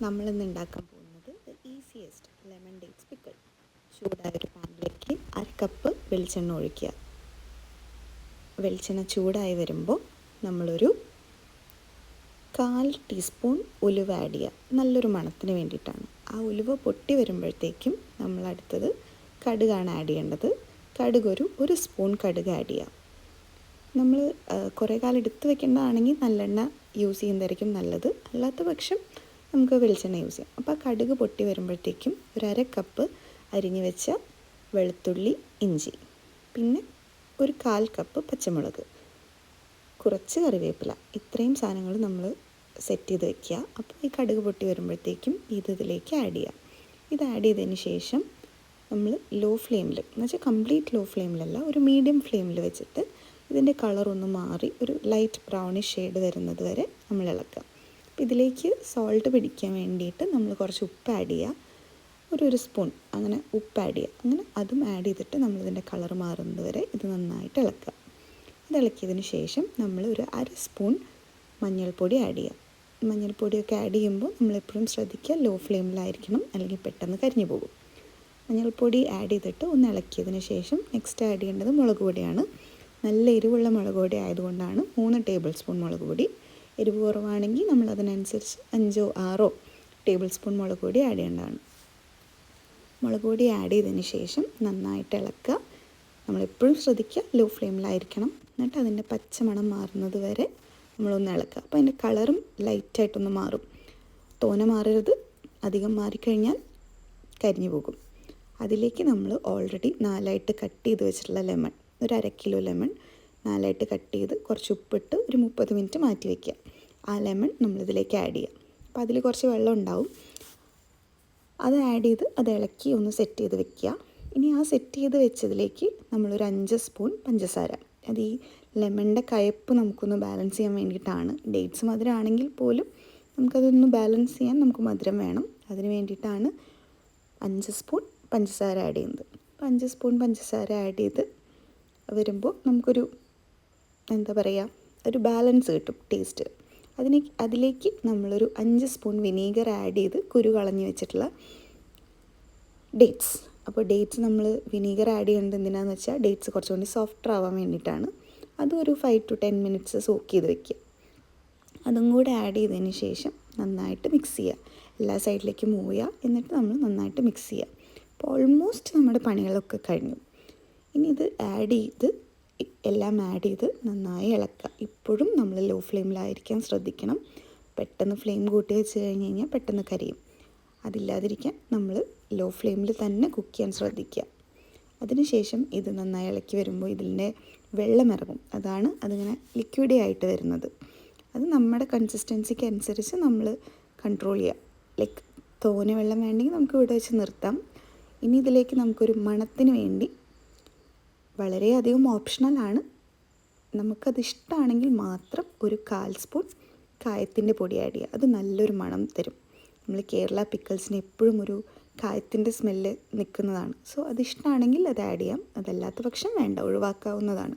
നമ്മളിന്ന് ഉണ്ടാക്കാൻ പോകുന്നത് ഈസിയസ്റ്റ് ലെമൺ ഡേറ്റ്സ് പിക്കിൾ. ചൂടായൊരു പാനിലേക്ക് 1 കപ്പ് വെളിച്ചെണ്ണ ഒഴിക്കുക. വെളിച്ചെണ്ണ ചൂടായി വരുമ്പോൾ നമ്മളൊരു 1/4 ടീസ്പൂൺ ഉലുവ ആഡ് ചെയ്യുക. നല്ലൊരു മണത്തിന് വേണ്ടിയിട്ടാണ്. ആ ഉലുവ പൊട്ടി വരുമ്പോഴത്തേക്കും നമ്മൾ അടുത്തത് കടുകാണ് ആഡ് ചെയ്യേണ്ടത്. കടുക് ഒരു സ്പൂൺ കടുക് ആഡ് ചെയ്യുക. നമ്മൾ കുറേ കാലം എടുത്ത് വെക്കേണ്ടതാണെങ്കിൽ നല്ലെണ്ണ യൂസ് ചെയ്യുന്നതായിരിക്കും നല്ലത്. അല്ലാത്ത പക്ഷം നമുക്ക് വെളിച്ചെണ്ണ യൂസ് ചെയ്യാം. അപ്പോൾ കടുക് പൊട്ടി വരുമ്പോഴത്തേക്കും 1/2 കപ്പ് അരിഞ്ഞ് വെച്ച വെളുത്തുള്ളി, ഇഞ്ചി, പിന്നെ 1/4 കപ്പ് പച്ചമുളക്, കുറച്ച് കറിവേപ്പില, ഇത്രയും സാധനങ്ങൾ നമ്മൾ സെറ്റ് ചെയ്ത് വെക്കുക. അപ്പോൾ ഈ കടുക് പൊട്ടി വരുമ്പോഴത്തേക്കും ഇതിലേക്ക് ആഡ് ചെയ്യാം. ഇത് ആഡ് ചെയ്തതിന് ശേഷം നമ്മൾ ലോ ഫ്ലെയിമിൽ, എന്ന് വെച്ചാൽ കംപ്ലീറ്റ് ലോ ഫ്ലെയിമിലല്ല, ഒരു മീഡിയം ഫ്ലെയിമിൽ വെച്ചിട്ട് ഇതിൻ്റെ കളറൊന്ന് മാറി ഒരു ലൈറ്റ് ബ്രൗണിഷ് ഷെയ്ഡ് വരുന്നത് വരെ നമ്മൾ ഇളക്കുക. അപ്പോൾ ഇതിലേക്ക് സോൾട്ട് പിടിക്കാൻ വേണ്ടിയിട്ട് നമ്മൾ കുറച്ച് ഉപ്പ് ആഡ് ചെയ്യുക. ഒരു സ്പൂൺ അങ്ങനെ ഉപ്പ് ആഡ് ചെയ്യുക. അങ്ങനെ അതും ആഡ് ചെയ്തിട്ട് നമ്മളിതിൻ്റെ കളർ മാറുന്നത് വരെ ഇത് നന്നായിട്ട് ഇളക്കുക. ഇത് ഇളക്കിയതിന് ശേഷം നമ്മൾ ഒരു 1/2 സ്പൂൺ മഞ്ഞൾപ്പൊടി ആഡ് ചെയ്യുക. മഞ്ഞൾപ്പൊടിയൊക്കെ ആഡ് ചെയ്യുമ്പോൾ നമ്മളെപ്പോഴും ശ്രദ്ധിക്കുക ലോ ഫ്ലെയിമിലായിരിക്കണം, അല്ലെങ്കിൽ പെട്ടെന്ന് കരിഞ്ഞു പോകും. മഞ്ഞൾപ്പൊടി ആഡ് ചെയ്തിട്ട് ഒന്ന് ഇളക്കിയതിന് ശേഷം നെക്സ്റ്റ് ആഡ് ചെയ്യേണ്ടത് മുളക് പൊടിയാണ്. നല്ല എരിവുള്ള മുളക് പൊടി ആയതുകൊണ്ടാണ് 3 ടേബിൾ സ്പൂൺ മുളക് പൊടി. എരിവ് കുറവാണെങ്കിൽ നമ്മൾ അതിനനുസരിച്ച് 5 6 ടേബിൾ സ്പൂൺ മുളക് പൊടി ആഡ് ചെയ്യേണ്ടതാണ്. മുളക് പൊടി ആഡ് ചെയ്തതിന് ശേഷം നന്നായിട്ട് ഇളക്കുക. നമ്മളെപ്പോഴും ശ്രദ്ധിക്കുക ലോ ഫ്ലെയിമിലായിരിക്കണം. എന്നിട്ട് അതിൻ്റെ പച്ചമണം മാറുന്നത് വരെ നമ്മളൊന്ന് ഇളക്കുക. അപ്പോൾ അതിൻ്റെ കളറും ലൈറ്റായിട്ടൊന്ന് മാറും. തോനെ മാറരുത്, അധികം മാറിക്കഴിഞ്ഞാൽ കരിഞ്ഞു പോകും. അതിലേക്ക് നമ്മൾ ഓൾറെഡി 4ആയിട്ട് കട്ട് ചെയ്ത് വെച്ചിട്ടുള്ള ലെമൺ, ഒരു 1/2 കിലോ ലെമൺ 4ആയിട്ട് കട്ട് ചെയ്ത് കുറച്ച് ഉപ്പിട്ട് ഒരു 30 മിനിറ്റ് മാറ്റി വയ്ക്കുക. ആ ലെമൺ നമ്മളിതിലേക്ക് ആഡ് ചെയ്യുക. അപ്പോൾ അതിൽ കുറച്ച് വെള്ളം ഉണ്ടാവും. അത് ആഡ് ചെയ്ത് അത് ഇളക്കി ഒന്ന് സെറ്റ് ചെയ്ത് വെക്കുക. ഇനി ആ സെറ്റ് ചെയ്ത് വെച്ചതിലേക്ക് നമ്മളൊരു 5 സ്പൂൺ പഞ്ചസാര, അത് ഈ ലെമണിൻ്റെ കയ്പ്പ് നമുക്കൊന്ന് ബാലൻസ് ചെയ്യാൻ വേണ്ടിയിട്ടാണ്. ഡേറ്റ്സ് മധുരമാണെങ്കിൽ പോലും നമുക്കതൊന്ന് ബാലൻസ് ചെയ്യാൻ നമുക്ക് മധുരം വേണം. അതിന് വേണ്ടിയിട്ടാണ് 5 സ്പൂൺ പഞ്ചസാര ആഡ് ചെയ്യുന്നത്. അപ്പോൾ 5 സ്പൂൺ പഞ്ചസാര ആഡ് ചെയ്ത് വരുമ്പോൾ നമുക്കൊരു എന്താ പറയുക, ഒരു ബാലൻസ് കിട്ടും ടേസ്റ്റ്. അതിലേക്ക് നമ്മളൊരു 5 സ്പൂൺ വിനീഗർ ആഡ് ചെയ്ത് കുരു കളഞ്ഞ് വെച്ചിട്ടുള്ള ഡേറ്റ്സ്. അപ്പോൾ ഡേറ്റ്സ് നമ്മൾ വിനീഗർ ആഡ് ചെയ്യേണ്ടത് എന്തിനാണെന്ന് വെച്ചാൽ ഡേറ്റ്സ് കുറച്ചുകൂടി സോഫ്റ്റ് ആവാൻ വേണ്ടിയിട്ടാണ്. അതും ഒരു 5 to 10 മിനിറ്റ്സ് സോക്ക് ചെയ്ത് വെക്കുക. അതും കൂടെ ആഡ് ചെയ്തതിന് ശേഷം നന്നായിട്ട് മിക്സ് ചെയ്യുക. എല്ലാ സൈഡിലേക്കും മൂവ് ചെയ്യുക. എന്നിട്ട് നമ്മൾ നന്നായിട്ട് മിക്സ് ചെയ്യുക. അപ്പോൾ ഓൾമോസ്റ്റ് നമ്മുടെ പണികളൊക്കെ കഴിഞ്ഞു. ഇനി ഇത് എല്ലാം ആഡ് ചെയ്ത് നന്നായി ഇളക്കുക. ഇപ്പോഴും നമ്മൾ ലോ ഫ്ലെയിമിലായിരിക്കാൻ ശ്രദ്ധിക്കണം. പെട്ടെന്ന് ഫ്ലെയിം കൂട്ടി വെച്ച് കഴിഞ്ഞ് കഴിഞ്ഞാൽ പെട്ടെന്ന് കരിയും. അതില്ലാതിരിക്കാൻ നമ്മൾ ലോ ഫ്ലെയിമിൽ തന്നെ കുക്ക് ചെയ്യാൻ ശ്രദ്ധിക്കുക. അതിനുശേഷം ഇത് നന്നായി ഇളക്കി വരുമ്പോൾ ഇതിൻ്റെ വെള്ളം ഇറങ്ങും. അതാണ് അതിങ്ങനെ ലിക്വിഡി ആയിട്ട് വരുന്നത്. അത് നമ്മുടെ കൺസിസ്റ്റൻസിക്ക് അനുസരിച്ച് നമ്മൾ കൺട്രോൾ ചെയ്യുക. ലൈക്ക് തോനെ വെള്ളം വേണമെങ്കിൽ നമുക്ക് ഇവിടെ വെച്ച് നിർത്താം. ഇനി ഇതിലേക്ക് നമുക്കൊരു മണത്തിന് വേണ്ടി, വളരെയധികം ഓപ്ഷണലാണ്, നമുക്കത് ഇഷ്ടമാണെങ്കിൽ മാത്രം ഒരു 1/4 സ്പൂൺ കായത്തിൻ്റെ പൊടി ആഡ് ചെയ്യുക. അത് നല്ലൊരു മണം തരും. നമ്മൾ കേരള പിക്കിൾസിന് എപ്പോഴും ഒരു കായത്തിൻ്റെ സ്മെല്ല് നിൽക്കുന്നതാണ്. സോ അത് ഇഷ്ടമാണെങ്കിൽ അത് ആഡ് ചെയ്യാം. അതല്ലാത്ത പക്ഷം വേണ്ട, ഒഴിവാക്കാവുന്നതാണ്.